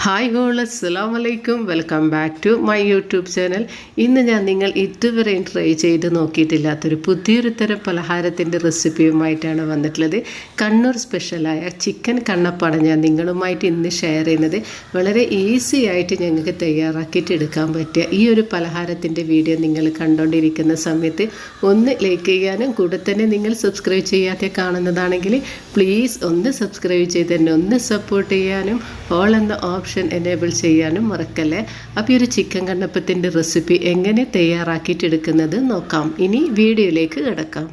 Hi all അസ്സലാമു അലൈക്കും, welcome back to my YouTube channel. ഇന്ന് നിങ്ങൾ ഇതുവരെയും ട്രൈ ചെയ്ത് നോക്കിയിട്ടില്ലാത്തൊരു പുതിയൊരു തരം പലഹാരത്തിൻ്റെ റെസിപ്പിയുമായിട്ടാണ് വന്നിട്ടുള്ളത്. കണ്ണൂർ സ്പെഷ്യലായ ചിക്കൻ കണ്ണപ്പാണ് ഞാൻ നിങ്ങളുമായിട്ട് ഇന്ന് ഷെയർ ചെയ്യുന്നത്. വളരെ ഈസി ആയിട്ട് ഞങ്ങൾക്ക് തയ്യാറാക്കിയിട്ട് എടുക്കാൻ പറ്റിയ ഈ ഒരു പലഹാരത്തിൻ്റെ വീഡിയോ നിങ്ങൾ കണ്ടുകൊണ്ടിരിക്കുന്ന സമയത്ത് ഒന്ന് ലൈക്ക് ചെയ്യാനും കൂടെ തന്നെ നിങ്ങൾ സബ്സ്ക്രൈബ് ചെയ്യാതെ കാണുന്നതാണെങ്കിൽ പ്ലീസ് ഒന്ന് സബ്സ്ക്രൈബ് ചെയ്ത് തന്നെ ഒന്ന് സപ്പോർട്ട് ചെയ്യാനും ഓൾ എന്ന ഓപ്ഷൻ എനേബിൾ ചെയ്യാനും മറക്കല്ലേ. അപ്പോൾ ഈ ഒരു ചിക്കൻ കണ്ണപ്പത്തിൻ്റെ റെസിപ്പി എങ്ങനെ തയ്യാറാക്കിയിട്ടെടുക്കുന്നത് നോക്കാം. ഇനി വീഡിയോയിലേക്ക് കിടക്കാം.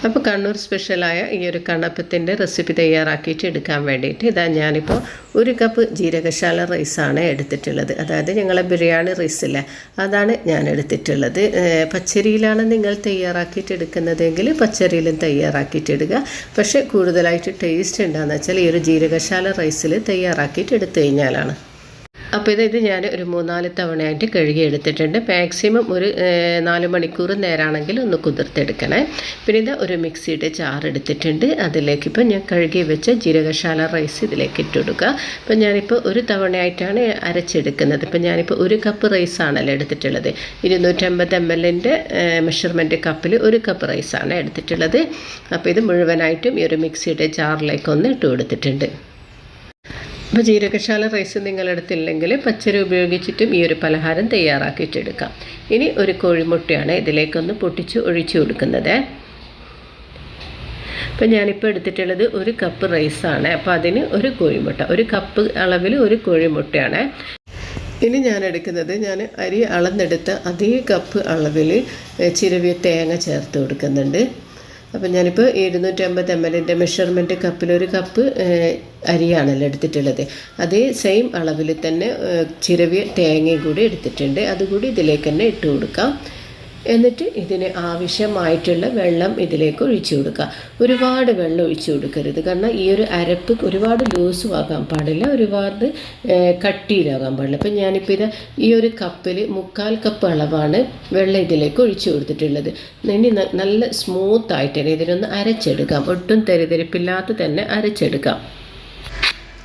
അപ്പോൾ കണ്ണൂർ സ്പെഷ്യലായ ഈ ഒരു കണ്ണപ്പത്തിൻ്റെ റെസിപ്പി തയ്യാറാക്കിയിട്ട് എടുക്കാൻ വേണ്ടിയിട്ട് ഞാനിപ്പോൾ ഒരു കപ്പ് ജീരകശാല റൈസാണ് എടുത്തിട്ടുള്ളത്. അതായത് ഞങ്ങളെ ബിരിയാണി റൈസില്ലേ, അതാണ് ഞാൻ എടുത്തിട്ടുള്ളത്. പച്ചരിയിലാണ് നിങ്ങൾ തയ്യാറാക്കിയിട്ട് എടുക്കുന്നതെങ്കിൽ പച്ചരിയിലും തയ്യാറാക്കിയിട്ടെടുക്കുക. പക്ഷേ കൂടുതലായിട്ട് ടേസ്റ്റ് ഉണ്ടാകുന്ന വെച്ചാൽ ഈ ഒരു ജീരകശാല റൈസിൽ തയ്യാറാക്കിയിട്ട് എടുത്തു കഴിഞ്ഞാലാണ്. അപ്പോൾ ഇത് ഞാൻ ഒരു 3-4 തവണയായിട്ട് കഴുകി എടുത്തിട്ടുണ്ട്. മാക്സിമം ഒരു 4 മണിക്കൂർ നേരമാണെങ്കിൽ ഒന്ന് കുതിർത്തെടുക്കണേ. പിന്നെ ഇത് ഒരു മിക്സിയുടെ ജാർ എടുത്തിട്ടുണ്ട്. അതിലേക്കിപ്പോൾ ഞാൻ കഴുകി വെച്ച ജീരകശാല റൈസ് ഇതിലേക്ക് ഇട്ട് കൊടുക്കുക. അപ്പോൾ ഞാനിപ്പോൾ ഒരു തവണയായിട്ടാണ് അരച്ചെടുക്കുന്നത്. ഇപ്പോൾ ഞാനിപ്പോൾ ഒരു കപ്പ് റൈസാണല്ലോ എടുത്തിട്ടുള്ളത്. 250 ml മെഷർമെൻറ്റ് കപ്പിൽ ഒരു കപ്പ് റൈസാണ് എടുത്തിട്ടുള്ളത്. അപ്പോൾ ഇത് മുഴുവനായിട്ടും ഈ ഒരു മിക്സിയുടെ ജാറിലേക്കൊന്ന് ഇട്ട് കൊടുത്തിട്ടുണ്ട്. അപ്പോൾ ജീരകശാല റൈസ് നിങ്ങളെടുത്തില്ലെങ്കിൽ പച്ചരി ഉപയോഗിച്ചിട്ടും ഈ ഒരു പലഹാരം തയ്യാറാക്കിയിട്ടെടുക്കാം. ഇനി ഒരു കോഴിമുട്ടയാണ് ഇതിലേക്കൊന്ന് പൊട്ടിച്ച് ഒഴിച്ചു കൊടുക്കുന്നത്. അപ്പോൾ ഞാനിപ്പോൾ എടുത്തിട്ടുള്ളത് ഒരു കപ്പ് റൈസാണ്. അപ്പോൾ അതിന് ഒരു കോഴിമുട്ട, ഒരു കപ്പ് അളവിൽ ഒരു കോഴിമുട്ടയാണ്. ഇനി ഞാൻ എടുക്കുന്നത് അരി അളന്നെടുത്ത അതേ കപ്പ് അളവിൽ ചിരവിയ തേങ്ങ ചേർത്ത് കൊടുക്കുന്നുണ്ട്. അപ്പം ഞാനിപ്പോൾ 250 ml മെഷർമെൻറ്റ് കപ്പിൽ ഒരു കപ്പ് അരിയാണല്ലോ എടുത്തിട്ടുള്ളത്. അതേ സെയിം അളവിൽ തന്നെ ചിരവിയ തേങ്ങയും കൂടി എടുത്തിട്ടുണ്ട്. അതുകൂടി ഇതിലേക്ക് തന്നെ ഇട്ട് കൊടുക്കാം. എന്നിട്ട് ഇതിന് ആവശ്യമായിട്ടുള്ള വെള്ളം ഇതിലേക്ക് ഒഴിച്ചു കൊടുക്കുക. ഒരുപാട് വെള്ളം ഒഴിച്ചു കൊടുക്കരുത്, കാരണം ഈ ഒരു അരപ്പ് ഒരുപാട് ലൂസും ആകാൻ പാടില്ല, ഒരുപാട് കട്ടിയിലാകാൻ പാടില്ല. അപ്പം ഞാനിപ്പോൾ ഈ ഒരു കപ്പിൽ 1/4 കപ്പ് അളവാണ് വെള്ളം ഇതിലേക്ക് ഒഴിച്ചു കൊടുത്തിട്ടുള്ളത്. ഇനി നല്ല സ്മൂത്തായിട്ട് തന്നെ ഇതിനൊന്ന് അരച്ചെടുക്കാം. ഒട്ടും തെരിതെരിപ്പില്ലാതെ തന്നെ അരച്ചെടുക്കാം.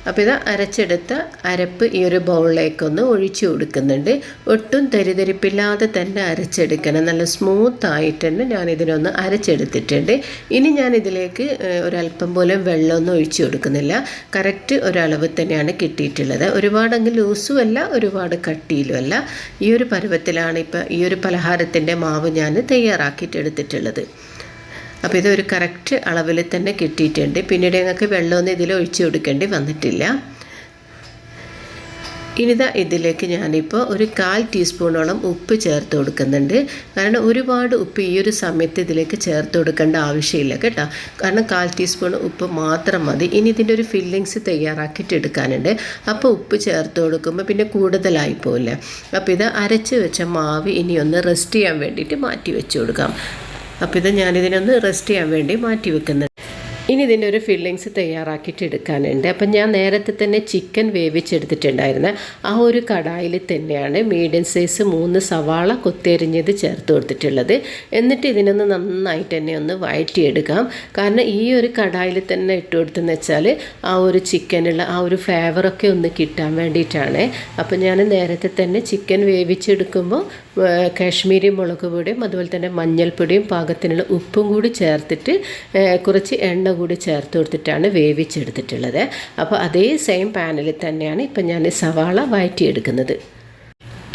അപ്പോൾ ഇത് അരച്ചെടുത്ത അരപ്പ് ഈ ഒരു ബൗളിലേക്കൊന്ന് ഒഴിച്ചു കൊടുക്കുന്നുണ്ട്. ഒട്ടും തെരിതെരിപ്പില്ലാതെ തന്നെ അരച്ചെടുക്കണം. നല്ല സ്മൂത്തായിട്ട് തന്നെ ഞാനിതിനൊന്ന് അരച്ചെടുത്തിട്ടുണ്ട്. ഇനി ഞാനിതിലേക്ക് ഒരല്പം പോലും വെള്ളമൊന്നും ഒഴിച്ചു കൊടുക്കുന്നില്ല. കറക്റ്റ് ഒരളവ് തന്നെയാണ് കിട്ടിയിട്ടുള്ളത്. ഒരുപാടെങ്കിൽ ലൂസും അല്ല, ഒരുപാട് കട്ടിയിലും അല്ല. ഈ ഒരു പരുവത്തിലാണ് ഇപ്പോൾ ഈ ഒരു പലഹാരത്തിൻ്റെ മാവ് ഞാൻ തയ്യാറാക്കിയിട്ടെടുത്തിട്ടുള്ളത്. അപ്പോൾ ഇതൊരു കറക്റ്റ് അളവിൽ തന്നെ കിട്ടിയിട്ടുണ്ട്. പിന്നീട് ഞങ്ങൾക്ക് വെള്ളമൊന്നും ഇതിൽ ഒഴിച്ചു കൊടുക്കേണ്ടി വന്നിട്ടില്ല. ഇതിലേക്ക് ഞാനിപ്പോൾ ഒരു 1/4 ടീസ്പൂണോളം ഉപ്പ് ചേർത്ത് കൊടുക്കുന്നുണ്ട്. കാരണം ഒരുപാട് ഉപ്പ് ഈ ഒരു സമയത്ത് ഇതിലേക്ക് ചേർത്ത് കൊടുക്കേണ്ട ആവശ്യമില്ല കേട്ടോ. കാരണം 1/4 ടീസ്പൂൺ ഉപ്പ് മാത്രം മതി. ഇനി ഇതിൻ്റെ ഒരു ഫില്ലിങ്സ് തയ്യാറാക്കിയിട്ട് എടുക്കാനുണ്ട്. അപ്പോൾ ഉപ്പ് ചേർത്ത് കൊടുക്കുമ്പോൾ പിന്നെ കൂടുതലായി പോവില്ല. അപ്പോൾ ഇത് അരച്ച് വെച്ച മാവ് ഇനി ഒന്ന് റെസ്റ്റ് ചെയ്യാൻ വേണ്ടിയിട്ട് മാറ്റി വെച്ച് കൊടുക്കാം. അപ്പോൾ ഞാനിതിനൊന്ന് റെസ്റ്റ് ചെയ്യാൻ വേണ്ടി മാറ്റി വെക്കുന്നുണ്ട്. ഇനി ഇതിൻ്റെ ഒരു ഫില്ലിങ്സ് തയ്യാറാക്കിയിട്ട് എടുക്കാനുണ്ട്. അപ്പം ഞാൻ നേരത്തെ തന്നെ ചിക്കൻ വേവിച്ചെടുത്തിട്ടുണ്ടായിരുന്നു. ആ ഒരു കടായിൽ തന്നെയാണ് മീഡിയം സൈസ് 3 സവാള കൊത്തിയരിഞ്ഞത് ചേർത്ത് കൊടുത്തിട്ടുള്ളത്. എന്നിട്ട് ഇതിനൊന്ന് നന്നായിട്ട് തന്നെ ഒന്ന് വഴറ്റിയെടുക്കാം. കാരണം ഈ ഒരു കടായിൽ തന്നെ ഇട്ട് കൊടുത്തെന്ന് വെച്ചാൽ ആ ഒരു ചിക്കനുള്ള ആ ഒരു ഫ്ലേവറൊക്കെ ഒന്ന് കിട്ടാൻ വേണ്ടിയിട്ടാണ്. അപ്പം ഞാൻ നേരത്തെ തന്നെ ചിക്കൻ വേവിച്ചെടുക്കുമ്പോൾ കാശ്മീരി മുളക് പൊടിയും അതുപോലെ തന്നെ മഞ്ഞൾപ്പൊടിയും പാകത്തിനുള്ള ഉപ്പും കൂടി ചേർത്തിട്ട് കുറച്ച് എണ്ണ കൂടി ചേർത്ത് കൊടുത്തിട്ടാണ് വേവിച്ചെടുത്തിട്ടുള്ളത്. അപ്പോൾ അതേ സെയിം പാനിൽ തന്നെയാണ് ഇപ്പം ഞാൻ സവാള വഴറ്റിയെടുക്കുന്നത്.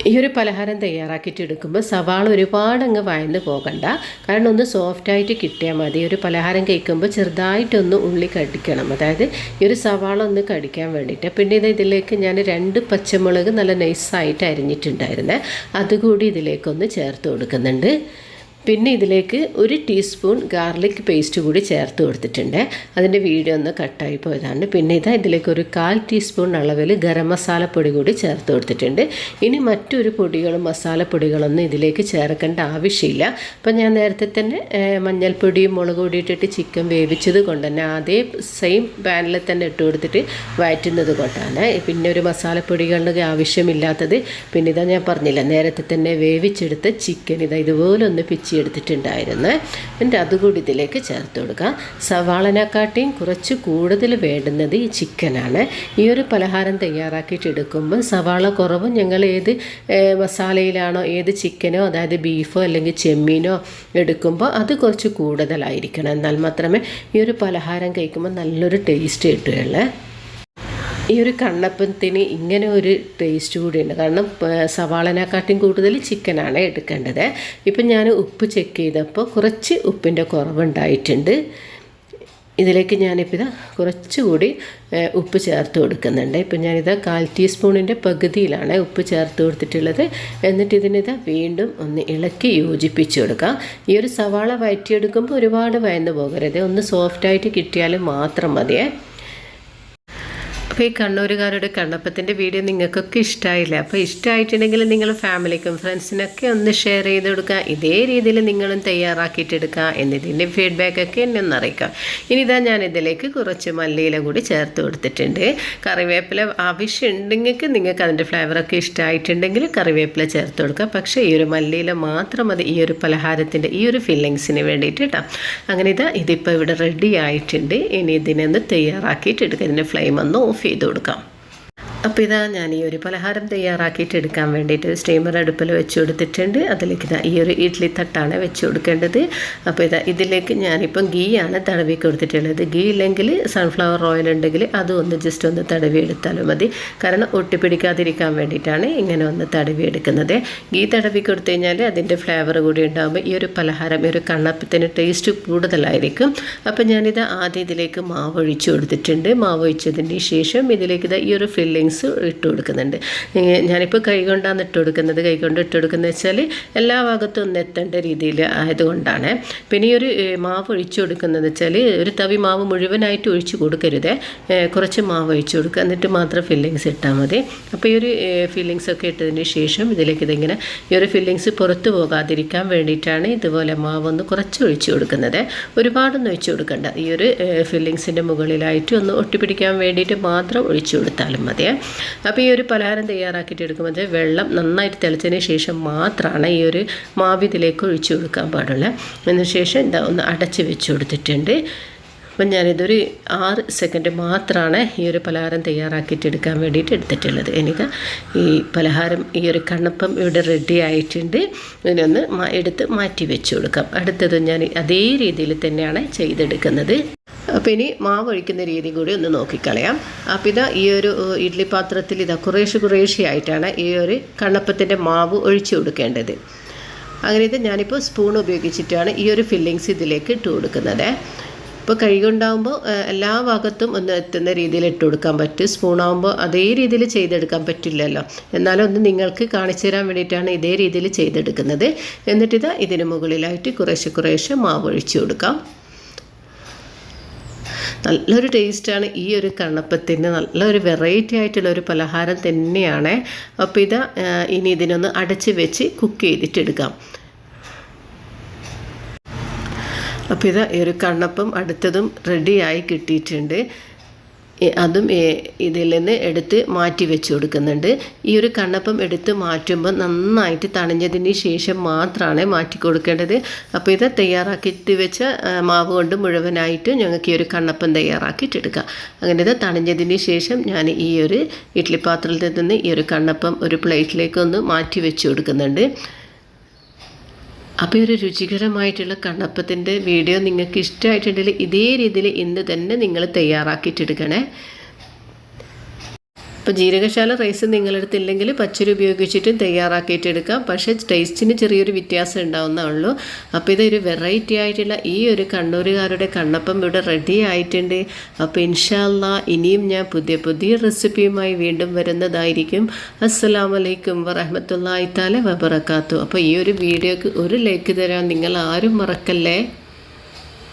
ഈ ഒരു പലഹാരം തയ്യാറാക്കിയിട്ട് എടുക്കുമ്പോൾ സവാള ഒരുപാട് അങ്ങ് വഴന്ന് പോകണ്ട. കാരണം ഒന്ന് സോഫ്റ്റായിട്ട് കിട്ടിയാൽ മതി. ഒരു പലഹാരം കഴിക്കുമ്പോൾ ചെറുതായിട്ടൊന്ന് ഉള്ളി കടിക്കണം, അതായത് ഈ ഒരു സവാള ഒന്ന് കടിക്കാൻ വേണ്ടിയിട്ട്. പിന്നെ ഇതിലേക്ക് ഞാൻ 2 പച്ചമുളക് നല്ല നൈസായിട്ട് അരിഞ്ഞിട്ടുണ്ടായിരുന്നേ, അതുകൂടി ഇതിലേക്കൊന്ന് ചേർത്ത് കൊടുക്കുന്നുണ്ട്. പിന്നെ ഇതിലേക്ക് 1 ടീസ്പൂൺ ഗാർലിക് പേസ്റ്റ് കൂടി ചേർത്ത് കൊടുത്തിട്ടുണ്ട്. അതിൻ്റെ വീഡിയോ ഒന്ന് കട്ടായി പോയതാണ്. പിന്നെ ഇതിലേക്ക് ഒരു 1/4 ടീസ്പൂൺ അളവിൽ ഗരം മസാലപ്പൊടി കൂടി ചേർത്ത് കൊടുത്തിട്ടുണ്ട്. ഇനി മറ്റൊരു പൊടികളും മസാലപ്പൊടികളൊന്നും ഇതിലേക്ക് ചേർക്കേണ്ട ആവശ്യമില്ല. അപ്പം ഞാൻ നേരത്തെ തന്നെ മഞ്ഞൾപ്പൊടിയും മുളക് പൊടി ഇട്ടിട്ട് ചിക്കൻ വേവിച്ചത് കൊണ്ട് തന്നെ അതേ സെയിം പാനിൽ തന്നെ ഇട്ട് കൊടുത്തിട്ട് വഴറ്റുന്നത് കൊണ്ടാണ് പിന്നെ ഒരു മസാലപ്പൊടികളുടെ ആവശ്യമില്ലാത്തത്. പിന്നെ ഞാൻ പറഞ്ഞില്ല, നേരത്തെ തന്നെ വേവിച്ചെടുത്ത ചിക്കൻ ഇതുപോലെ ഒന്ന് പിച്ചി എടുത്തിട്ടുണ്ടായിരുന്നു. എന്നിട്ട് അതുകൂടി ഇതിലേക്ക് ചേർത്ത് കൊടുക്കാം. സവാളനെക്കാട്ടിയും കുറച്ച് കൂടുതൽ വേണ്ടുന്നത് ഈ ചിക്കനാണ്. ഈ ഒരു പലഹാരം തയ്യാറാക്കിയിട്ട് എടുക്കുമ്പോൾ സവാള കുറവും ഞങ്ങൾ ഏത് മസാലയിലാണോ ഏത് ചിക്കനോ അതായത് ബീഫോ അല്ലെങ്കിൽ ചെമ്മീനോ എടുക്കുമ്പോൾ അത് കുറച്ച് കൂടുതലായിരിക്കണം. എന്നാൽ മാത്രമേ ഈ ഒരു പലഹാരം കഴിക്കുമ്പോൾ നല്ലൊരു ടേസ്റ്റ് കിട്ടുകയുള്ളൂ. ഈ ഒരു കണ്ണപ്പത്തിന് ഇങ്ങനെ ഒരു ടേസ്റ്റ് കൂടിയുണ്ട്. കാരണം സവാളനെക്കാട്ടിയും കൂടുതൽ ചിക്കനാണ് എടുക്കേണ്ടത്. ഇപ്പം ഞാൻ ഉപ്പ് ചെക്ക് ചെയ്തപ്പോൾ കുറച്ച് ഉപ്പിൻ്റെ കുറവുണ്ടായിട്ടുണ്ട്. ഇതിലേക്ക് ഞാനിപ്പോൾ ഇതാ കുറച്ചുകൂടി ഉപ്പ് ചേർത്ത് കൊടുക്കുന്നുണ്ട്. ഇപ്പം ഞാനിത് 1/4 ടീസ്പൂണിൻ്റെ പകുതിയിലാണ് ഉപ്പ് ചേർത്ത് കൊടുത്തിട്ടുള്ളത്. എന്നിട്ട് ഇതിനിതാ വീണ്ടും ഒന്ന് ഇളക്കി യോജിപ്പിച്ച് കൊടുക്കാം. ഈ ഒരു സവാള വഴറ്റിയെടുക്കുമ്പോൾ ഒരുപാട് വഴന്ന് പോകരുത്, ഒന്ന് സോഫ്റ്റായിട്ട് കിട്ടിയാലും മാത്രം മതിയേ. അപ്പോൾ ഈ കണ്ണൂരുകാരുടെ കണ്ണപ്പത്തിൻ്റെ വീഡിയോ നിങ്ങൾക്കൊക്കെ ഇഷ്ടമായില്ല. അപ്പോൾ ഇഷ്ടമായിട്ടുണ്ടെങ്കിൽ നിങ്ങൾ ഫാമിലിക്കും ഫ്രണ്ട്സിനൊക്കെ ഒന്ന് ഷെയർ ചെയ്ത് കൊടുക്കുക. ഇതേ രീതിയിൽ നിങ്ങളും തയ്യാറാക്കിയിട്ടെടുക്കുക. എന്നതിൻ്റെ ഫീഡ്ബാക്കൊക്കെ എന്നെ ഒന്ന് അറിയിക്കാം. ഇനി ഇതാ ഞാൻ ഇതിലേക്ക് കുറച്ച് മല്ലിയില കൂടി ചേർത്ത് കൊടുത്തിട്ടുണ്ട്. കറിവേപ്പില ആവശ്യമുണ്ടെങ്കിൽ നിങ്ങൾക്ക് അതിൻ്റെ ഫ്ലേവറൊക്കെ ഇഷ്ടമായിട്ടുണ്ടെങ്കിൽ കറിവേപ്പില ചേർത്ത് കൊടുക്കുക. പക്ഷേ ഈ ഒരു മല്ലിയില മാത്രം മതി ഈ ഒരു പലഹാരത്തിൻ്റെ ഈ ഒരു ഫില്ലിങ്സിന് വേണ്ടിയിട്ട് കേട്ടോ. അങ്ങനെ ഇതിപ്പോൾ ഇവിടെ റെഡി ആയിട്ടുണ്ട്. ഇനി ഇതിനൊന്ന് തയ്യാറാക്കിയിട്ടെടുക്കുക. ഇതിൻ്റെ ഫ്ലെയിം ഒന്ന് ഓഫ് ചെയ്ത് കൊടുക്കാം. അപ്പോൾ ഇതാ ഞാൻ ഈ ഒരു പലഹാരം തയ്യാറാക്കിയിട്ട് എടുക്കാൻ വേണ്ടിയിട്ട് സ്റ്റീമർ അടുപ്പിൽ വെച്ച് കൊടുത്തിട്ടുണ്ട്. അതിലേക്ക് ഈ ഒരു ഇഡ്ഡലി തട്ടാണ് വെച്ച് കൊടുക്കേണ്ടത്. അപ്പോൾ ഇതിലേക്ക് ഞാനിപ്പം ഗീയാണ് തടവി കൊടുത്തിട്ടുള്ളത്. ഗീ ഇല്ലെങ്കിൽ സൺഫ്ലവർ ഓയിൽ ഉണ്ടെങ്കിൽ അത് ഒന്ന് ജസ്റ്റ് ഒന്ന് തടവി എടുത്താലും മതി. കാരണം ഒട്ടിപ്പിടിക്കാതിരിക്കാൻ വേണ്ടിയിട്ടാണ് ഇങ്ങനെ ഒന്ന് തടവി എടുക്കുന്നത്. ഗീ തടവി കൊടുത്തു കഴിഞ്ഞാൽ അതിൻ്റെ ഫ്ലേവർ കൂടി ഉണ്ടാകുമ്പോൾ ഈ ഒരു പലഹാരം ഈ ഒരു കണ്ണപ്പത്തിന് ടേസ്റ്റ് കൂടുതലായിരിക്കും. അപ്പോൾ ഞാനിത് ആദ്യം ഇതിലേക്ക് മാവ് ഒഴിച്ച് കൊടുത്തിട്ടുണ്ട്. മാവ് ഒഴിച്ചതിന് ശേഷം ഇതിലേക്ക് ഈ ഒരു ഫില്ലിങ്സ് ഇട്ട് കൊടുക്കുന്നുണ്ട്. ഞാനിപ്പോൾ കൈ കൊണ്ടാണ് ഇട്ട് കൊടുക്കുന്നത്. കൈ കൊണ്ട് ഇട്ട് കൊടുക്കുന്നത് വെച്ചാൽ എല്ലാ ഭാഗത്തും ഒന്ന് എത്തേണ്ട രീതിയിൽ ആയതുകൊണ്ടാണ്. പിന്നെ ഈ ഒരു മാവ് ഒഴിച്ചു കൊടുക്കുന്നത് വെച്ചാൽ ഒരു തവി മാവ് മുഴുവനായിട്ട് ഒഴിച്ച് കൊടുക്കരുത്. കുറച്ച് മാവ് ഒഴിച്ചു കൊടുക്കുക, എന്നിട്ട് മാത്രം ഫില്ലിങ്സ് ഇട്ടാൽ മതി. അപ്പോൾ ഈ ഒരു ഫില്ലിങ്സ് ഒക്കെ ഇട്ടതിന് ശേഷം ഇതിലേക്ക് ഇതിങ്ങനെ ഈ ഒരു ഫില്ലിങ്സ് പുറത്ത് പോകാതിരിക്കാൻ വേണ്ടിയിട്ടാണ് ഇതുപോലെ മാവൊന്ന് കുറച്ച് ഒഴിച്ചു കൊടുക്കുന്നത്. ഒരുപാടൊന്നും ഒഴിച്ചു കൊടുക്കണ്ട. ഈ ഒരു ഫില്ലിങ്സിൻ്റെ മുകളിലായിട്ട് ഒന്ന് ഒട്ടിപ്പിടിക്കാൻ വേണ്ടിയിട്ട് മാത്രം ഒഴിച്ചു കൊടുത്താലും മതി. അപ്പോൾ ഈ ഒരു പലഹാരം തയ്യാറാക്കിയിട്ട് എടുക്കുമ്പോൾ വെള്ളം നന്നായിട്ട് തിളച്ചതിന് ശേഷം മാത്രമാണ് ഈ ഒരു മാവ് ഇതിലേക്ക് ഒഴിച്ചു കൊടുക്കാൻ പാടുള്ളൂ. അതിന് ശേഷം ഒന്ന് അടച്ച് വെച്ച് കൊടുത്തിട്ടുണ്ട്. അപ്പം ഞാനിതൊരു 6 സെക്കൻഡ് മാത്രമാണ് ഈ ഒരു പലഹാരം തയ്യാറാക്കിയിട്ട് എടുക്കാൻ വേണ്ടിയിട്ട് എടുത്തിട്ടുള്ളത്. എനിക്ക് ഈ പലഹാരം ഈ ഒരു കണ്ണപ്പം ഇവിടെ റെഡി ആയിട്ടുണ്ട്. ഇതിനൊന്ന് എടുത്ത് മാറ്റി വെച്ച് കൊടുക്കാം. അടുത്തത് ഞാൻ അതേ രീതിയിൽ തന്നെയാണ് ചെയ്തെടുക്കുന്നത്. അപ്പോൾ ഇനി മാവ് ഒഴിക്കുന്ന രീതി കൂടി ഒന്ന് നോക്കിക്കളയാം. അപ്പോൾ ഈ ഒരു ഇഡ്ഡലി പാത്രത്തിൽ കുറേശ്ശെയായിട്ടാണ് ഈ ഒരു കണ്ണപ്പത്തിൻ്റെ മാവ് ഒഴിച്ചു കൊടുക്കേണ്ടത്. അങ്ങനെ ഞാനിപ്പോൾ സ്പൂൺ ഉപയോഗിച്ചിട്ടാണ് ഈ ഒരു ഫില്ലിങ്സ് ഇതിലേക്ക് ഇട്ട് കൊടുക്കുന്നത്. ഇപ്പോൾ കൈകൊണ്ടാകുമ്പോൾ എല്ലാ ഭാഗത്തും ഒന്ന് എത്തുന്ന രീതിയിൽ ഇട്ട് കൊടുക്കാൻ പറ്റും. സ്പൂണാകുമ്പോൾ അതേ രീതിയിൽ ചെയ്തെടുക്കാൻ പറ്റില്ലല്ലോ. എന്നാലും ഒന്ന് നിങ്ങൾക്ക് കാണിച്ചു തരാൻ വേണ്ടിയിട്ടാണ് ഇതേ രീതിയിൽ ചെയ്തെടുക്കുന്നത്. എന്നിട്ട് ഇതിന് മുകളിലായിട്ട് കുറേശ്ശെ മാവ് ഒഴിച്ചു കൊടുക്കാം. നല്ലൊരു ടേസ്റ്റാണ് ഈ ഒരു കണ്ണപ്പത്തിന്. നല്ലൊരു വെറൈറ്റി ആയിട്ടുള്ള ഒരു പലഹാരം തന്നെയാണ്. അപ്പോൾ ഇനി ഇതിനൊന്ന് അടച്ച് വെച്ച് കുക്ക് ചെയ്തിട്ടെടുക്കാം. അപ്പോൾ ഈ ഒരു കണ്ണപ്പം അടുത്തതും റെഡിയായി കിട്ടിയിട്ടുണ്ട്. അതും ഇതിൽ നിന്ന് എടുത്ത് മാറ്റി വെച്ച് കൊടുക്കുന്നുണ്ട്. ഈ ഒരു കണ്ണപ്പം എടുത്ത് മാറ്റുമ്പോൾ നന്നായിട്ട് തണിഞ്ഞതിന് ശേഷം മാത്രമാണ് മാറ്റി കൊടുക്കേണ്ടത്. അപ്പോൾ തയ്യാറാക്കിയിട്ട് വെച്ച മാവ് കൊണ്ട് മുഴുവനായിട്ട് ഞങ്ങൾക്ക് ഈ ഒരു കണ്ണപ്പം തയ്യാറാക്കിയിട്ടെടുക്കാം. അങ്ങനെ തണിഞ്ഞതിന് ശേഷം ഞാൻ ഈ ഒരു ഇഡ്ഡലി പാത്രത്തിൽ നിന്ന് ഈ ഒരു കണ്ണപ്പം ഒരു പ്ലേറ്റിലേക്കൊന്ന് മാറ്റി വെച്ച് കൊടുക്കുന്നുണ്ട്. അപ്പോൾ ഒരു രുചികരമായിട്ടുള്ള കണ്ണപ്പത്തിൻ്റെ വീഡിയോ നിങ്ങൾക്ക് ഇഷ്ടമായിട്ടുണ്ടെങ്കിൽ ഇതേ രീതിയിൽ ഇന്ന് തന്നെ നിങ്ങൾ തയ്യാറാക്കിയിട്ടെടുക്കണേ. അപ്പോൾ ജീരകശാല റൈസ് നിങ്ങളടുത്തില്ലെങ്കിൽ പച്ചരി ഉപയോഗിച്ചിട്ടും തയ്യാറാക്കിയിട്ടെടുക്കാം. പക്ഷേ ടേസ്റ്റിന് ചെറിയൊരു വ്യത്യാസം ഉണ്ടാവുന്നേ. അപ്പോൾ ഇതൊരു വെറൈറ്റി ആയിട്ടുള്ള ഈ ഒരു കണ്ണൂരുകാരുടെ കണ്ണപ്പം ഇവിടെ റെഡി ആയിട്ടുണ്ട്. അപ്പോൾ ഇൻഷാ അല്ലാഹ് ഇനിയും ഞാൻ പുതിയ റെസിപ്പിയുമായി വീണ്ടും വരുന്നതായിരിക്കും. അസ്സലാമു അലൈക്കും വറഹ്മത്തുള്ളാഹി തആല വബറകാതുഹു. അപ്പോൾ ഈ ഒരു വീഡിയോക്ക് ഒരു ലൈക്ക് തരാൻ നിങ്ങൾ ആരും മറക്കല്ലേ.